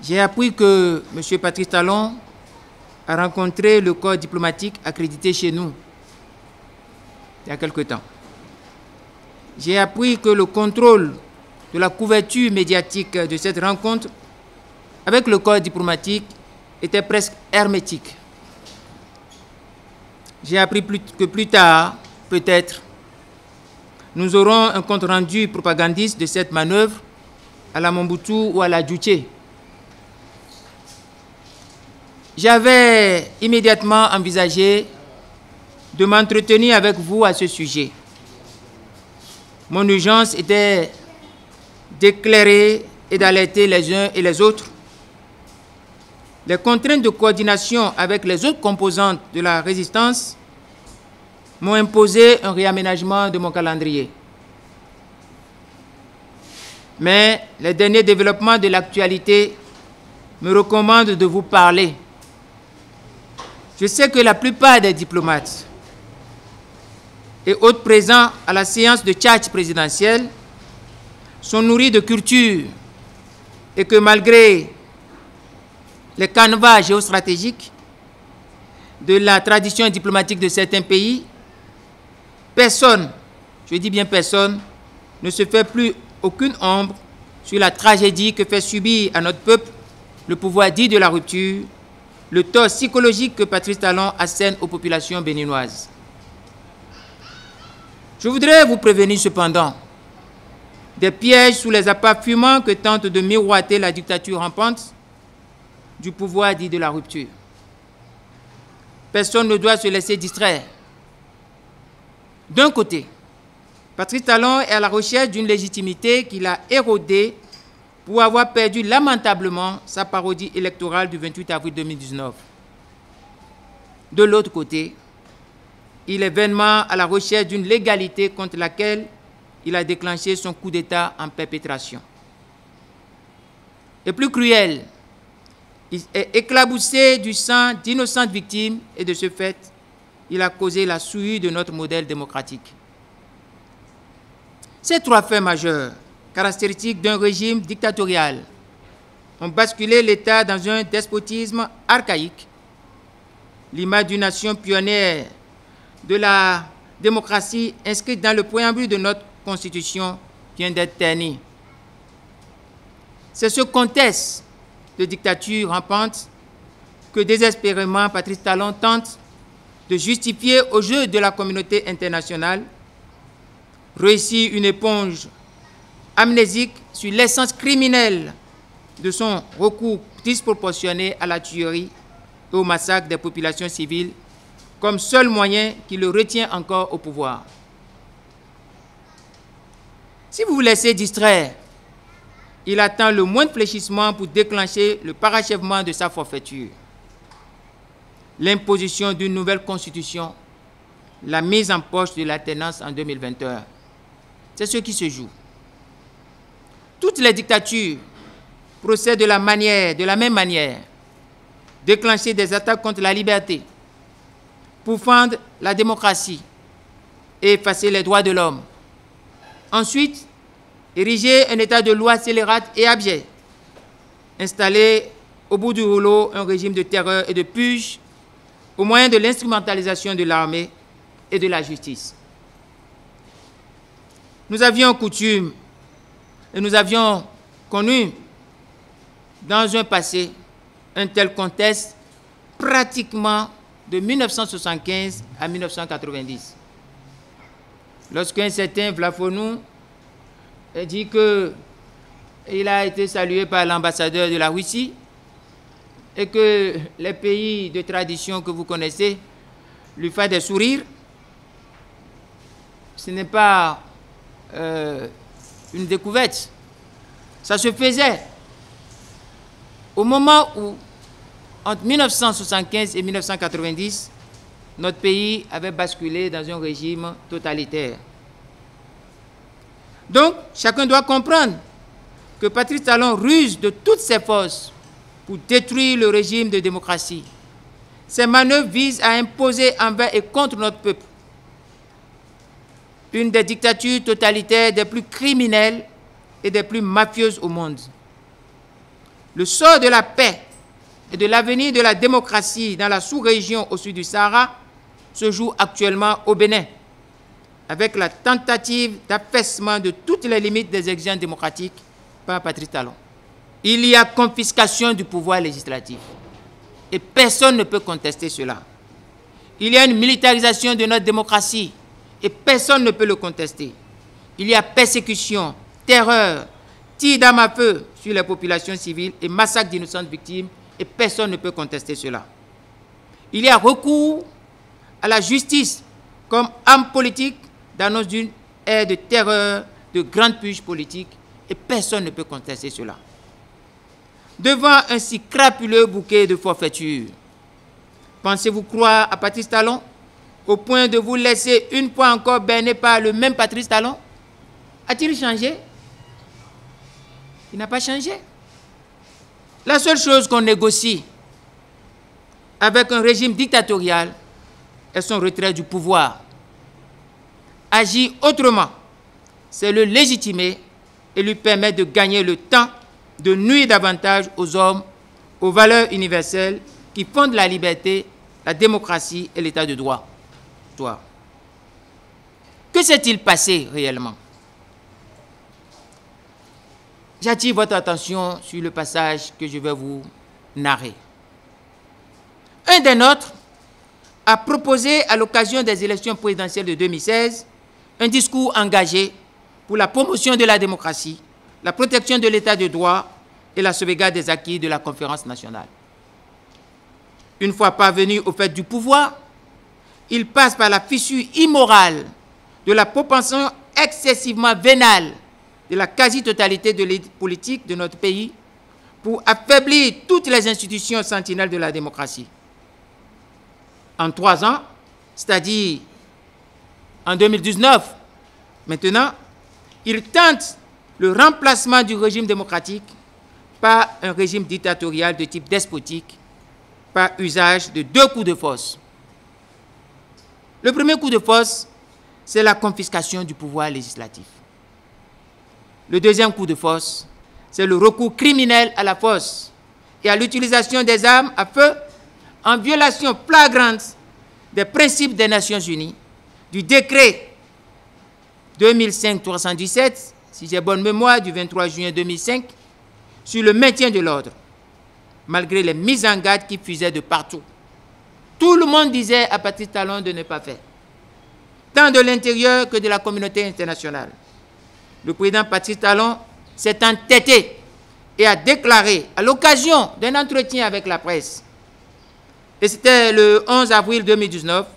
J'ai appris que M. Patrice Talon a rencontré le corps diplomatique accrédité chez nous il y a quelque temps. J'ai appris que le contrôle de la couverture médiatique de cette rencontre avec le corps diplomatique était presque hermétique. J'ai appris que plus tard, peut-être, nous aurons un compte-rendu propagandiste de cette manœuvre à la Mobutu ou à la Juche. J'avais immédiatement envisagé de m'entretenir avec vous à ce sujet. Mon urgence était d'éclairer et d'alerter les uns et les autres. Les contraintes de coordination avec les autres composantes de la résistance m'ont imposé un réaménagement de mon calendrier. Mais les derniers développements de l'actualité me recommandent de vous parler. Je sais que la plupart des diplomates et autres présents à la séance de tchatch présidentielle sont nourris de culture et que malgré les canevas géostratégiques de la tradition diplomatique de certains pays, personne, je dis bien personne, ne se fait plus aucune ombre sur la tragédie que fait subir à notre peuple le pouvoir dit de la rupture, le tort psychologique que Patrice Talon assène aux populations béninoises. Je voudrais vous prévenir cependant des pièges sous les appâts fumants que tente de miroiter la dictature rampante du pouvoir dit de la rupture. Personne ne doit se laisser distraire. D'un côté, Patrice Talon est à la recherche d'une légitimité qu'il a érodée pour avoir perdu lamentablement sa parodie électorale du 28 avril 2019. De l'autre côté, il est vainement à la recherche d'une légalité contre laquelle il a déclenché son coup d'État en perpétration. Et plus cruel, il est éclaboussé du sang d'innocentes victimes et de ce fait, il a causé la souillure de notre modèle démocratique. Ces trois faits majeurs, caractéristiques d'un régime dictatorial, ont basculé l'État dans un despotisme archaïque. L'image d'une nation pionnière de la démocratie inscrite dans le préambule de notre Constitution vient d'être ternie. C'est ce contexte de dictature rampante que désespérément Patrice Talon tente de justifier au jeu de la communauté internationale, réussir une éponge amnésique sur l'essence criminelle de son recours disproportionné à la tuerie et au massacre des populations civiles comme seul moyen qui le retient encore au pouvoir. Si vous vous laissez distraire, il attend le moindre fléchissement pour déclencher le parachèvement de sa forfaiture. L'imposition d'une nouvelle constitution, la mise en poche de l'alternance en 2021. C'est ce qui se joue. Toutes les dictatures procèdent de la même manière, déclencher des attaques contre la liberté, pour fendre la démocratie et effacer les droits de l'homme. Ensuite, ériger un état de loi scélérate et abject, installer au bout du rouleau un régime de terreur et de purge au moyen de l'instrumentalisation de l'armée et de la justice. Nous avions coutume et nous avions connu dans un passé un tel contexte pratiquement de 1975 à 1990. Lorsqu'un certain Vlafonou a dit qu'il a été salué par l'ambassadeur de la Russie et que les pays de tradition que vous connaissez lui font des sourires, ce n'est pas une découverte. Ça se faisait au moment où, entre 1975 et 1990, notre pays avait basculé dans un régime totalitaire. Donc, chacun doit comprendre que Patrice Talon ruse de toutes ses forces pour détruire le régime de démocratie. Ces manœuvres visent à imposer envers et contre notre peuple une des dictatures totalitaires des plus criminelles et des plus mafieuses au monde. Le sort de la paix et de l'avenir de la démocratie dans la sous-région au sud du Sahara se joue actuellement au Bénin, avec la tentative d'affaissement de toutes les limites des exigences démocratiques par Patrice Talon. Il y a confiscation du pouvoir législatif et personne ne peut contester cela. Il y a une militarisation de notre démocratie et personne ne peut le contester. Il y a persécution, terreur, tir d'armes à feu sur les populations civiles et massacre d'innocentes victimes et personne ne peut contester cela. Il y a recours à la justice comme arme politique d'annonce d'une ère de terreur, de grandes purges politiques et personne ne peut contester cela. Devant un si crapuleux bouquet de forfaitures, pensez-vous croire à Patrice Talon au point de vous laisser une fois encore berner par le même Patrice Talon? A-t-il changé? Il n'a pas changé. La seule chose qu'on négocie avec un régime dictatorial est son retrait du pouvoir. Agir autrement, c'est le légitimer et lui permettre de gagner le temps de nuire davantage aux hommes, aux valeurs universelles qui fondent la liberté, la démocratie et l'état de droit. Que s'est-il passé réellement? J'attire votre attention sur le passage que je vais vous narrer. Un des nôtres a proposé à l'occasion des élections présidentielles de 2016 un discours engagé pour la promotion de la démocratie, la protection de l'état de droit et la sauvegarde des acquis de la conférence nationale. Une fois parvenu au fait du pouvoir, il passe par la fissure immorale de la propension excessivement vénale de la quasi-totalité de l'élite politique de notre pays pour affaiblir toutes les institutions sentinelles de la démocratie. En 3 ans, c'est-à-dire en 2019, maintenant, il tente le remplacement du régime démocratique par un régime dictatorial de type despotique par usage de 2 coups de force. Le premier coup de force, c'est la confiscation du pouvoir législatif. Le deuxième coup de force, c'est le recours criminel à la force et à l'utilisation des armes à feu en violation flagrante des principes des Nations Unies, du décret 2005-317, si j'ai bonne mémoire, du 23 juin 2005, sur le maintien de l'ordre, malgré les mises en garde qui fusaient de partout. Tout le monde disait à Patrice Talon de ne pas faire, tant de l'intérieur que de la communauté internationale. Le président Patrice Talon s'est entêté et a déclaré à l'occasion d'un entretien avec la presse, et c'était le 11 avril 2019,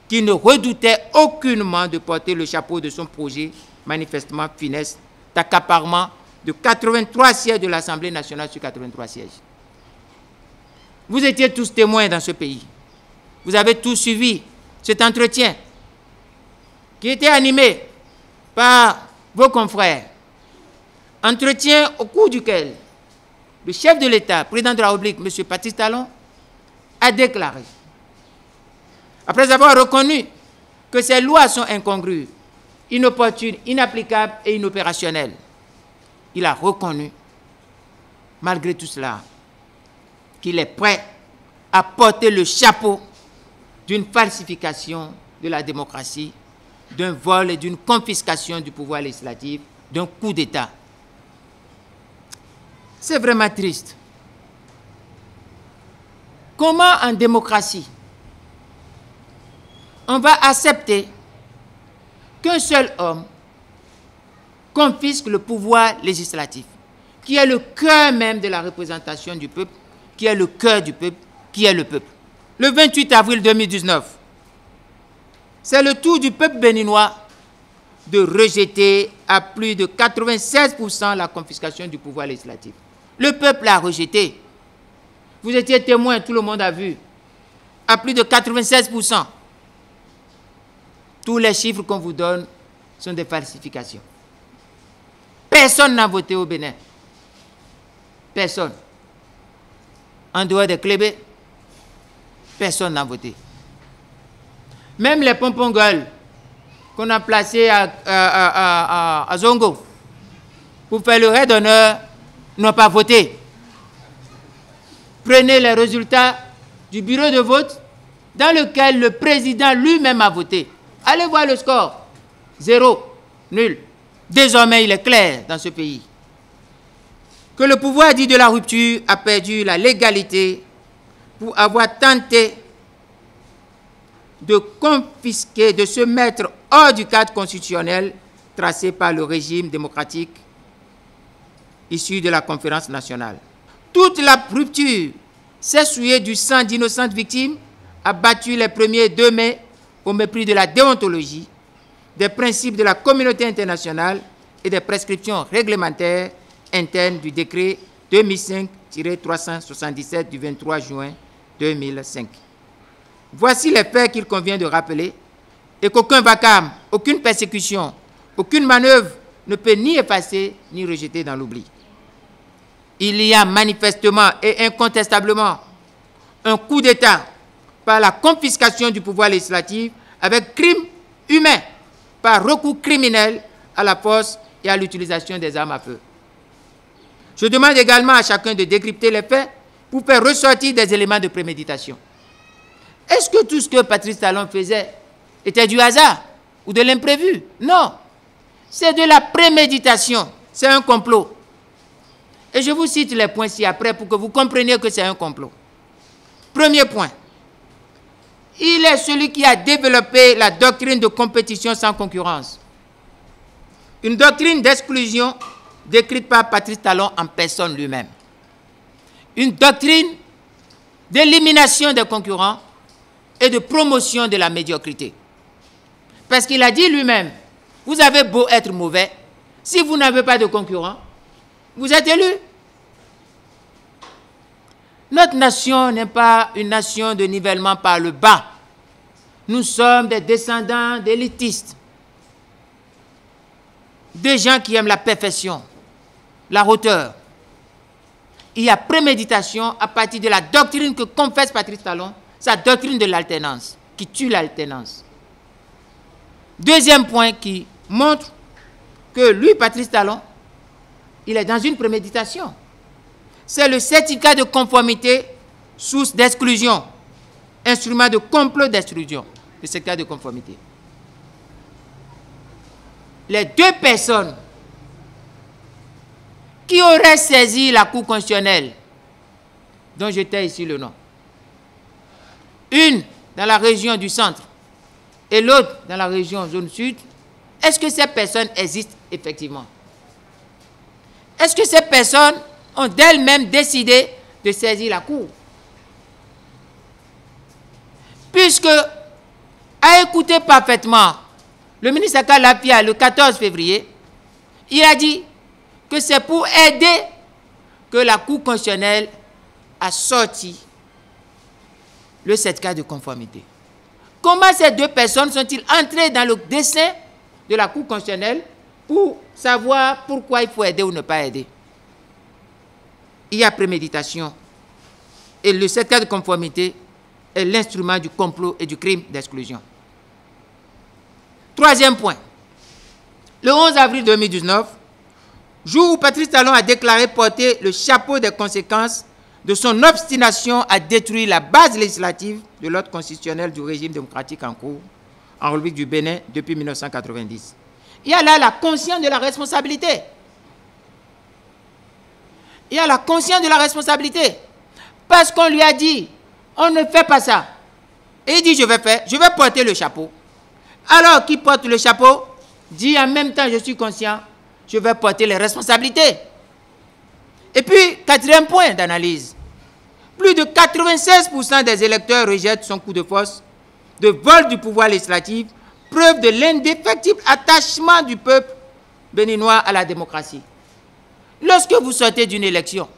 qu'il ne redoutait aucunement de porter le chapeau de son projet manifestement funeste d'accaparement de 83 sièges de l'Assemblée nationale sur 83 sièges. Vous étiez tous témoins dans ce pays. Vous avez tous suivi cet entretien qui était animé par vos confrères. Entretien au cours duquel le chef de l'État, président de la République, M. Patrice Talon, a déclaré, après avoir reconnu que ces lois sont incongrues, inopportunes, inapplicables et inopérationnelles, il a reconnu, malgré tout cela, qu'il est prêt à porter le chapeau d'une falsification de la démocratie, d'un vol et d'une confiscation du pouvoir législatif, d'un coup d'État. C'est vraiment triste. Comment en démocratie on va accepter qu'un seul homme confisque le pouvoir législatif, qui est le cœur même de la représentation du peuple, qui est le cœur du peuple, qui est le peuple. Le 28 avril 2019, c'est le tour du peuple béninois de rejeter à plus de 96% la confiscation du pouvoir législatif. Le peuple l'a rejeté. Vous étiez témoin, tout le monde a vu. À plus de 96%. Tous les chiffres qu'on vous donne sont des falsifications. Personne n'a voté au Bénin. Personne. En dehors des Clébé, personne n'a voté. Même les pompons-gueules qu'on a placés à Zongo pour faire le raid d'honneur n'ont pas voté. Prenez les résultats du bureau de vote dans lequel le président lui-même a voté. Allez voir le score. 0, nul. Désormais, il est clair dans ce pays que le pouvoir dit de la rupture a perdu la légalité pour avoir tenté de confisquer, de se mettre hors du cadre constitutionnel tracé par le régime démocratique issu de la conférence nationale. Toute la rupture s'est souillée du sang d'innocentes victimes, a battu les premiers 2 mai au mépris de la déontologie, des principes de la communauté internationale et des prescriptions réglementaires internes du décret 2005-377 du 23 juin 2005. Voici les faits qu'il convient de rappeler et qu'aucun vacarme, aucune persécution, aucune manœuvre ne peut ni effacer ni rejeter dans l'oubli. Il y a manifestement et incontestablement un coup d'État par la confiscation du pouvoir législatif avec crime humain, par recours criminel à la force et à l'utilisation des armes à feu. Je demande également à chacun de décrypter les faits pour faire ressortir des éléments de préméditation. Est-ce que tout ce que Patrice Talon faisait était du hasard ou de l'imprévu? Non, c'est de la préméditation, c'est un complot. Et je vous cite les points ci-après pour que vous compreniez que c'est un complot. Premier point, il est celui qui a développé la doctrine de compétition sans concurrence. Une doctrine d'exclusion décrite par Patrice Talon en personne lui-même. Une doctrine d'élimination des concurrents et de promotion de la médiocrité. Parce qu'il a dit lui-même, vous avez beau être mauvais, si vous n'avez pas de concurrents, vous êtes élu. Notre nation n'est pas une nation de nivellement par le bas. Nous sommes des descendants d'élitistes, des gens qui aiment la perfection, la hauteur. Il y a préméditation à partir de la doctrine que confesse Patrice Talon, sa doctrine de l'alternance, qui tue l'alternance. Deuxième point qui montre que lui, Patrice Talon, il est dans une préméditation. C'est le certificat de conformité, source d'exclusion, instrument de complot d'exclusion, le certificat de conformité. Les 2 personnes qui auraient saisi la Cour constitutionnelle, dont j'étais ici le nom, une dans la région du centre et l'autre dans la région zone sud, est-ce que ces personnes existent effectivement? Est-ce que ces personnes ont d'elles-mêmes décidé de saisir la Cour? Puisque, à écouter parfaitement le ministre Aka Lapia le 14 février, il a dit que c'est pour aider que la Cour constitutionnelle a sorti le certificat de conformité. Comment ces 2 personnes sont-ils entrées dans le dessein de la Cour constitutionnelle pour savoir pourquoi il faut aider ou ne pas aider? Il y a préméditation. Et le certificat de conformité est l'instrument du complot et du crime d'exclusion. Troisième point. Le 11 avril 2019, jour où Patrice Talon a déclaré porter le chapeau des conséquences de son obstination à détruire la base législative de l'ordre constitutionnel du régime démocratique en cours en République du Bénin depuis 1990. Il y a là la conscience de la responsabilité. Il y a la conscience de la responsabilité. Parce qu'on lui a dit, on ne fait pas ça. Et il dit, je vais porter le chapeau. Alors qu'il porte le chapeau, dit en même temps, je suis conscient, je vais porter les responsabilités. Et puis, 4e point d'analyse. Plus de 96% des électeurs rejettent son coup de force de vol du pouvoir législatif, preuve de l'indéfectible attachement du peuple béninois à la démocratie. Lorsque vous sortez d'une élection,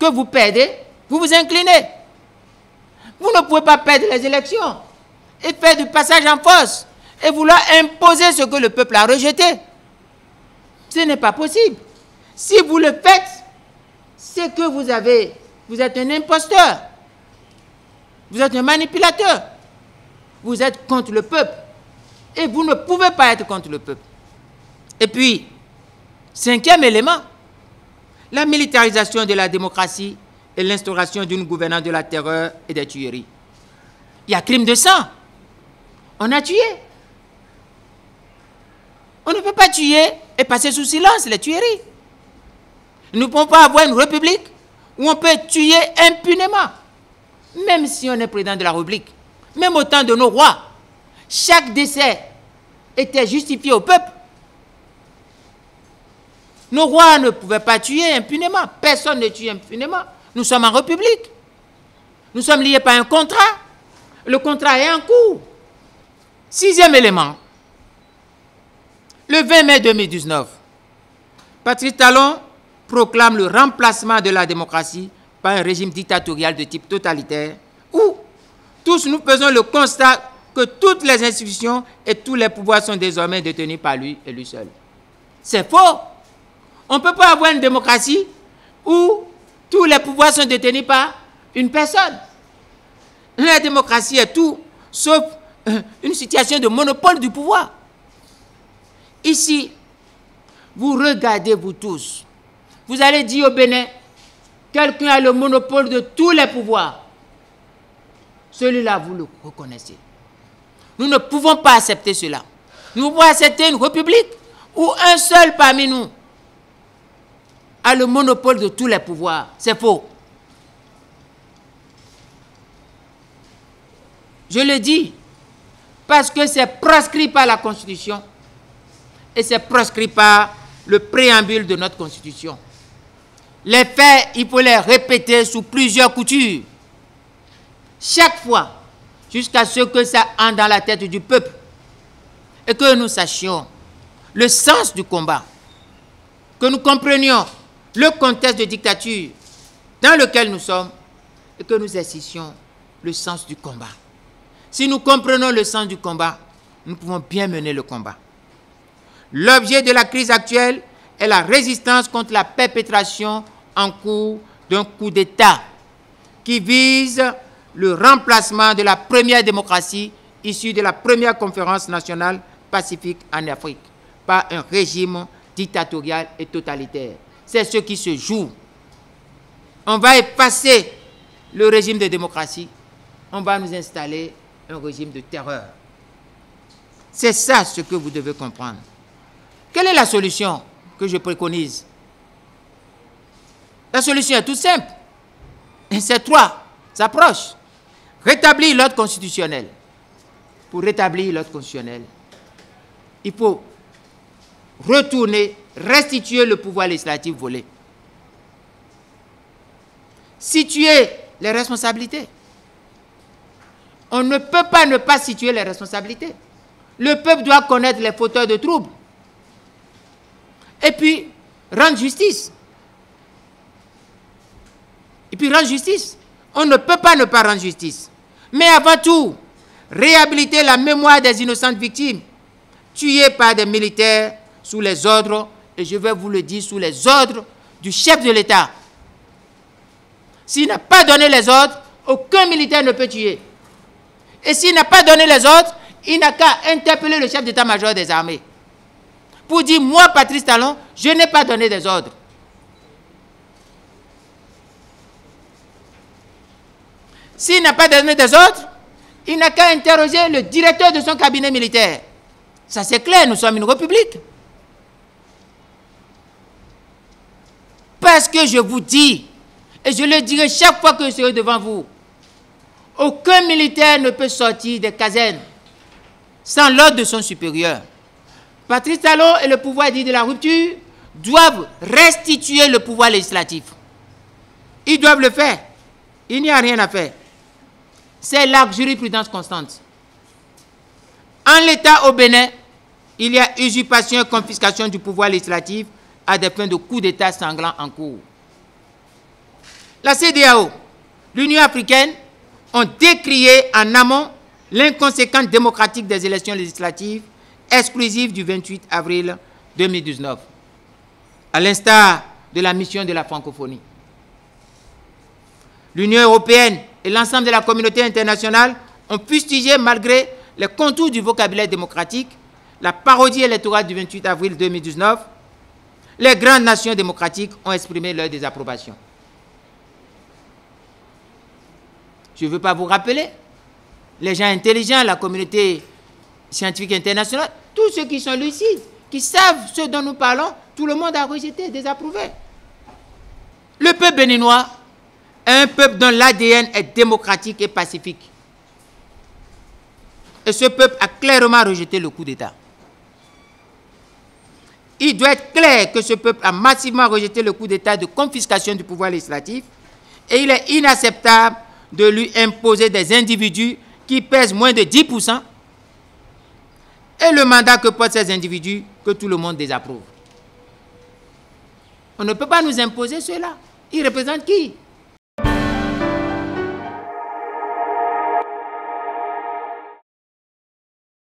que vous perdez, vous vous inclinez. Vous ne pouvez pas perdre les élections et faire du passage en force et vouloir imposer ce que le peuple a rejeté. Ce n'est pas possible. Si vous le faites, c'est que vous êtes un imposteur. Vous êtes un manipulateur. Vous êtes contre le peuple. Et vous ne pouvez pas être contre le peuple. Et puis, 5e élément, la militarisation de la démocratie et l'instauration d'une gouvernance de la terreur et des tueries. Il y a crime de sang. On a tué. On ne peut pas tuer et passer sous silence les tueries. Nous ne pouvons pas avoir une république où on peut tuer impunément, même si on est président de la République. Même au temps de nos rois, chaque décès était justifié au peuple. Nos rois ne pouvaient pas tuer impunément. Personne ne tue impunément. Nous sommes en République. Nous sommes liés par un contrat. Le contrat est en cours. 6e élément. Le 20 mai 2019, Patrice Talon proclame le remplacement de la démocratie par un régime dictatorial de type totalitaire où tous nous faisons le constat que toutes les institutions et tous les pouvoirs sont désormais détenus par lui et lui seul. C'est faux. On ne peut pas avoir une démocratie où tous les pouvoirs sont détenus par une personne. La démocratie est tout, sauf une situation de monopole du pouvoir. Ici, vous regardez, vous tous, vous allez dire au Bénin, quelqu'un a le monopole de tous les pouvoirs. Celui-là, vous le reconnaissez. Nous ne pouvons pas accepter cela. Nous pouvons accepter une république où un seul parmi nous a le monopole de tous les pouvoirs. C'est faux. Je le dis parce que c'est proscrit par la Constitution et c'est proscrit par le préambule de notre Constitution. Les faits, il faut les répéter sous plusieurs coutures. Chaque fois, jusqu'à ce que ça entre dans la tête du peuple et que nous sachions le sens du combat, que nous comprenions le contexte de dictature dans lequel nous sommes et que nous exercions le sens du combat. Si nous comprenons le sens du combat, nous pouvons bien mener le combat. L'objet de la crise actuelle est la résistance contre la perpétration en cours d'un coup d'État qui vise le remplacement de la première démocratie issue de la première conférence nationale pacifique en Afrique par un régime dictatorial et totalitaire. C'est ce qui se joue. On va effacer le régime de démocratie, on va nous installer un régime de terreur. C'est ça ce que vous devez comprendre. Quelle est la solution que je préconise? La solution est toute simple. Et c'est 3 approches. Rétablir l'ordre constitutionnel. Pour rétablir l'ordre constitutionnel, il faut retourner, restituer le pouvoir législatif volé. Situer les responsabilités. On ne peut pas ne pas situer les responsabilités. Le peuple doit connaître les fauteurs de troubles. Et puis, rendre justice. On ne peut pas ne pas rendre justice. Mais avant tout, réhabiliter la mémoire des innocentes victimes tuées par des militaires sous les ordres, et je vais vous le dire, sous les ordres du chef de l'État. S'il n'a pas donné les ordres, aucun militaire ne peut tuer. Et s'il n'a pas donné les ordres, il n'a qu'à interpeller le chef d'état-major des armées pour dire, moi, Patrice Talon, je n'ai pas donné des ordres. S'il n'a pas donné des ordres, il n'a qu'à interroger le directeur de son cabinet militaire. Ça, c'est clair, nous sommes une république. Parce que je vous dis, et je le dirai chaque fois que je serai devant vous, aucun militaire ne peut sortir des casernes sans l'ordre de son supérieur. Patrice Talon et le pouvoir dit de la rupture doivent restituer le pouvoir législatif. Ils doivent le faire. Il n'y a rien à faire. C'est la jurisprudence constante. En l'état au Bénin, il y a usurpation et confiscation du pouvoir législatif à des fins de coups d'État sanglants en cours. La CEDEAO, l'Union africaine, ont décrié en amont l'inconséquence démocratique des élections législatives exclusives du 28 avril 2019, à l'instar de la mission de la francophonie. L'Union européenne et l'ensemble de la communauté internationale ont fustigé, malgré les contours du vocabulaire démocratique, la parodie électorale du 28 avril 2019. Les grandes nations démocratiques ont exprimé leur désapprobation. Je ne veux pas vous rappeler. Les gens intelligents, la communauté scientifique internationale, tous ceux qui sont lucides, qui savent ce dont nous parlons, tout le monde a rejeté, désapprouvé. Le peuple béninois est un peuple dont l'ADN est démocratique et pacifique. Et ce peuple a clairement rejeté le coup d'État. Il doit être clair que ce peuple a massivement rejeté le coup d'État de confiscation du pouvoir législatif et il est inacceptable de lui imposer des individus qui pèsent moins de 10% et le mandat que portent ces individus que tout le monde désapprouve. On ne peut pas nous imposer cela. Ils représentent qui?